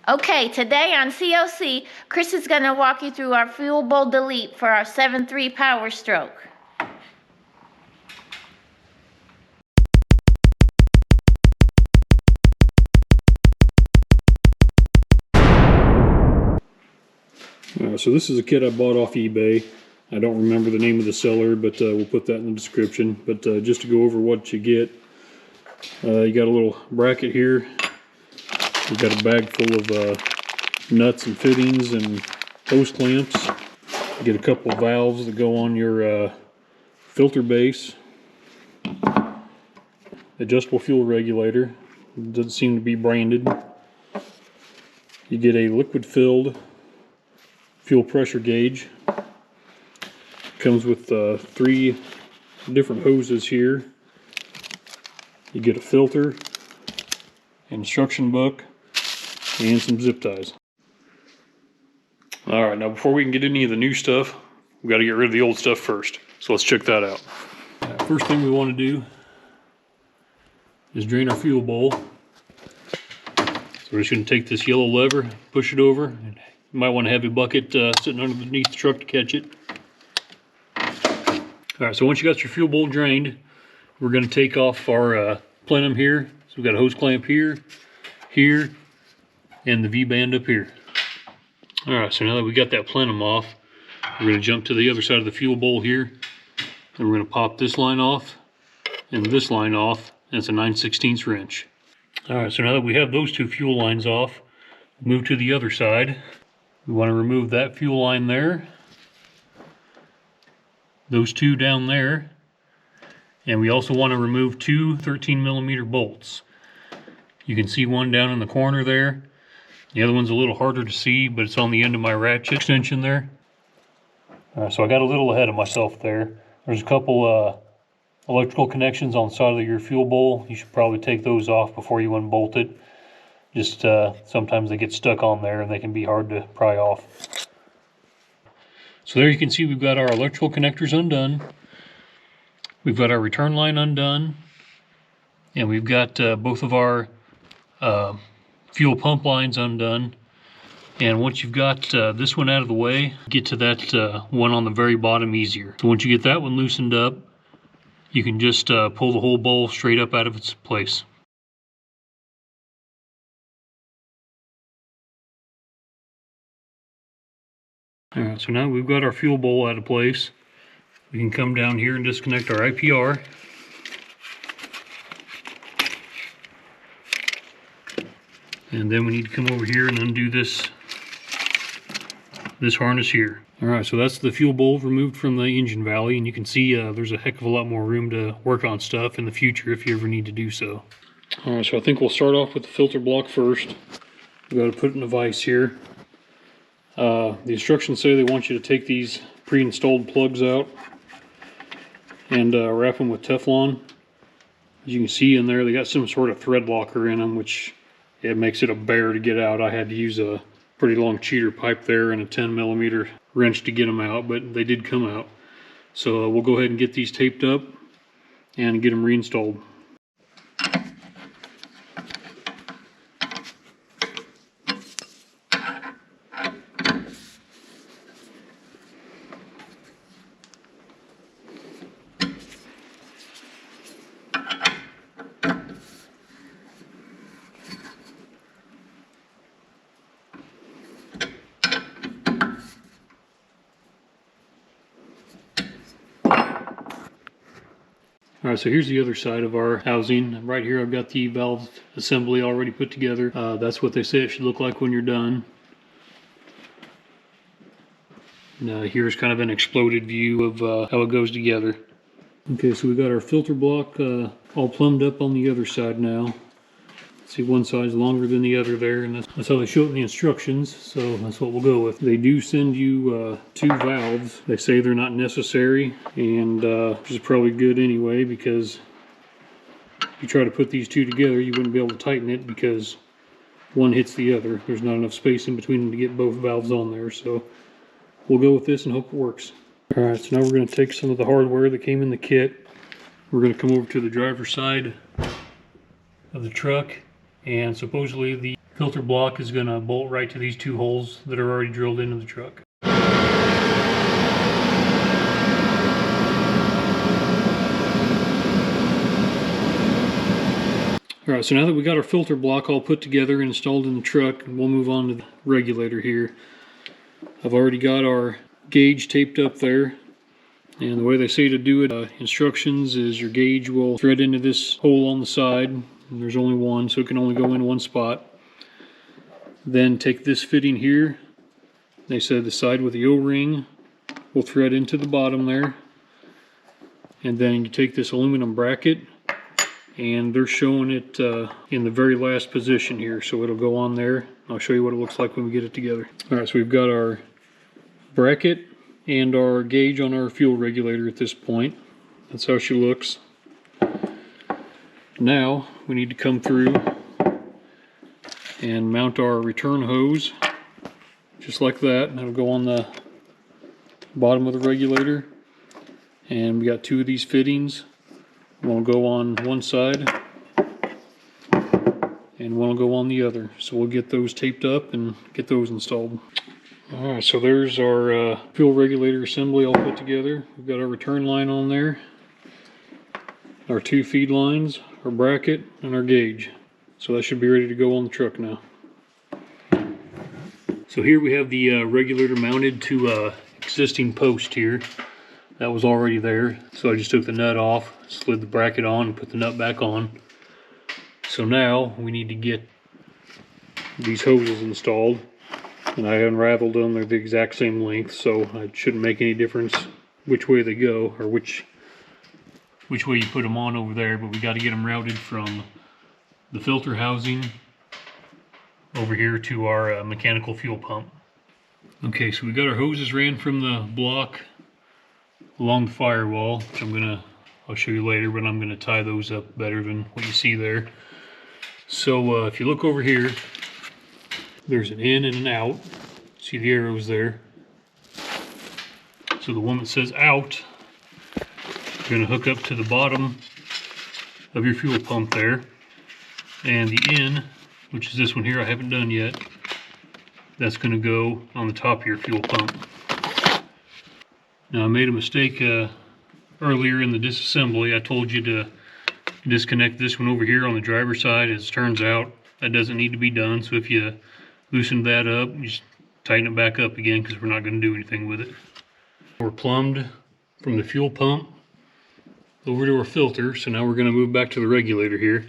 Okay, today on COC, Chris is going to walk you through our fuel bowl delete for our 7.3 Powerstroke. So this is a kit I bought off eBay. I don't remember the name of the seller, but we'll put that in the description. But just to go over what you get, you got a little bracket here. You've got a bag full of nuts and fittings and hose clamps. You get a couple of valves that go on your filter base. Adjustable fuel regulator. Doesn't seem to be branded. You get a liquid-filled fuel pressure gauge. Comes with 3 different hoses here. You get a filter, instruction book, and some zip ties. Alright, now before we can get any of the new stuff, we've got to get rid of the old stuff first. So let's check that out. First thing we want to do is drain our fuel bowl. So we're just going to take this yellow lever, push it over. You might want to have a bucket sitting underneath the truck to catch it. Alright, so once you got your fuel bowl drained, we're going to take off our plenum here. So we've got a hose clamp here, here, and the V-band up here. Alright, so now that we got that plenum off, we're going to jump to the other side of the fuel bowl here. And we're going to pop this line off and this line off, and it's a 9/16 wrench. Alright, so now that we have those 2 fuel lines off, move to the other side. We want to remove that fuel line there, those 2 down there, and we also want to remove 2 13mm bolts. You can see one down in the corner there. The other one's a little harder to see, but it's on the end of my ratchet extension there. So I got a little ahead of myself there. There's a couple electrical connections on the side of your fuel bowl. You should probably take those off before you unbolt it. Just sometimes they get stuck on there and they can be hard to pry off. So there you can see we've got our electrical connectors undone. We've got our return line undone. And we've got both of our fuel pump lines undone. And once you've got this one out of the way, get to that one on the very bottom easier. So once you get that one loosened up, you can just pull the whole bowl straight up out of its place. Alright, so now we've got our fuel bowl out of place. We can come down here and disconnect our IPR. And then we need to come over here and undo this harness here. Alright, so that's the fuel bowl removed from the engine valley, and you can see there's a heck of a lot more room to work on stuff in the future if you ever need to do so. Alright, so I think we'll start off with the filter block first. We've got to put it in a vise here. The instructions say they want you to take these pre-installed plugs out and wrap them with Teflon. As you can see in there, they got some sort of thread locker in them, which it makes it a bear to get out. I had to use a pretty long cheater pipe there and a 10mm wrench to get them out, but they did come out. So we'll go ahead and get these taped up and get them reinstalled. Alright, so here's the other side of our housing. Right here I've got the valve assembly already put together. That's what they say it should look like when you're done. And here's kind of an exploded view of how it goes together. Okay, so we got our filter block all plumbed up on the other side now. See, one side's longer than the other there, and that's how they show it in the instructions, so that's what we'll go with. They do send you 2 valves. They say they're not necessary, and which is probably good anyway, because if you try to put these 2 together, you wouldn't be able to tighten it because one hits the other. There's not enough space in between them to get both valves on there, so we'll go with this and hope it works. Alright, so now we're going to take some of the hardware that came in the kit. We're going to come over to the driver's side of the truck, and supposedly the Filter block is going to bolt right to these two holes that are already drilled into the truck. Alright, so now that we got our filter block all put together and installed in the truck, we'll move on to the regulator here. I've already got our gauge taped up there, and the way they say to do it, instructions is your gauge will thread into this hole on the side, and there's only one, so it can only go in one spot. Then take this fitting here, they said the side with the O-ring will thread into the bottom there, and then you take this aluminum bracket, and they're showing it in the very last position here, so it'll go on there. I'll show you what it looks like when we get it together. Alright, so we've got our bracket and our gauge on our fuel regulator at this point. That's how she looks. Now we need to come through and mount our return hose just like that, and it'll go on the bottom of the regulator. And we got two of these fittings. One will go on one side and one will go on the other. So we'll get those taped up and get those installed. Alright, so there's our fuel regulator assembly all put together. We've got our return line on there, our two feed lines, our bracket, and our gauge. So that should be ready to go on the truck now. So here we have the regulator mounted to existing post here. That was already there, so I just took the nut off, slid the bracket on, and put the nut back on. So now we need to get these hoses installed, and I unraveled them. They're the exact same length, so it shouldn't make any difference which way they go, or which way you put them on over there, but we got to get them routed from the filter housing over here to our mechanical fuel pump. Okay, so we got our hoses ran from the block along the firewall, which I'll show you later, but I'm gonna tie those up better than what you see there. So if you look over here, there's an in and an out. See the arrows there? So the one that says out, you're gonna hook up to the bottom of your fuel pump there. And the in, which is this one here I haven't done yet, that's gonna go on the top of your fuel pump. Now I made a mistake earlier in the disassembly. I told you to disconnect this one over here on the driver's side. As it turns out, that doesn't need to be done. So if you loosen that up, you just tighten it back up again, because we're not going to do anything with it. We're plumbed from the fuel pump over to our filter. So now we're going to move back to the regulator here.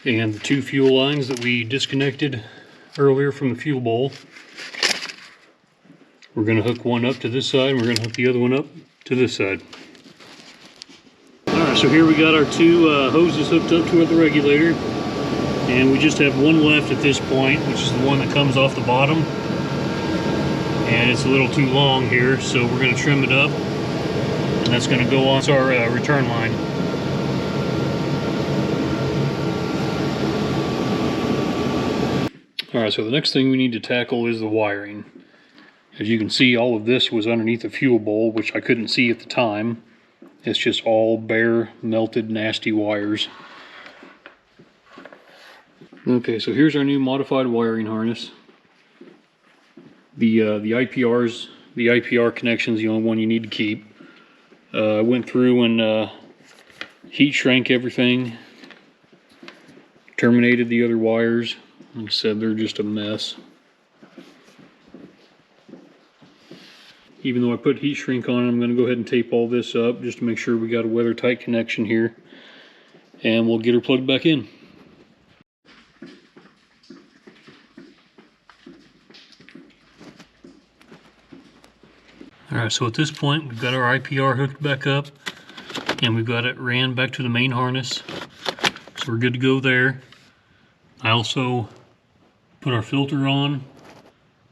And the two fuel lines that we disconnected earlier from the fuel bowl, we're going to hook one up to this side, and we're going to hook the other one up to this side. Alright, so here we got our two hoses hooked up to the regulator, and we just have one left at this point, which is the one that comes off the bottom. And it's a little too long here, so we're going to trim it up, and that's going to go on our return line. Alright, so the next thing we need to tackle is the wiring. As you can see, all of this was underneath the fuel bowl, which I couldn't see at the time. It's just all bare, melted, nasty wires. Okay, so here's our new modified wiring harness. The IPR connection's the only one you need to keep. I went through and heat shrank everything, terminated the other wires. Like I said, they're just a mess. Even though I put heat shrink on it, I'm going to go ahead and tape all this up just to make sure we got a weather tight connection here. And we'll get her plugged back in. Alright, so at this point we've got our IPR hooked back up, and we've got it ran back to the main harness. So we're good to go there. I also put our filter on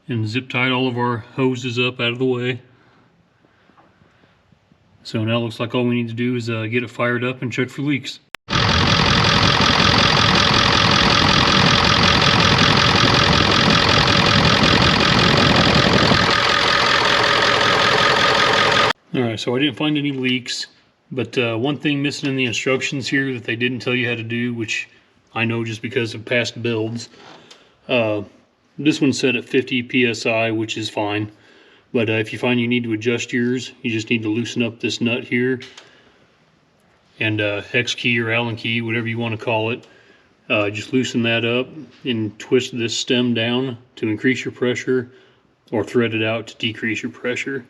and zip tied all of our hoses up out of the way. So now it looks like all we need to do is get it fired up and check for leaks. Alright, so I didn't find any leaks, but one thing missing in the instructions here that they didn't tell you how to do, which I know just because of past builds, This one's set at 50 psi, which is fine. But if you find you need to adjust yours, you just need to loosen up this nut here. And hex key or Allen key, whatever you want to call it. Just loosen that up and twist this stem down to increase your pressure, or thread it out to decrease your pressure.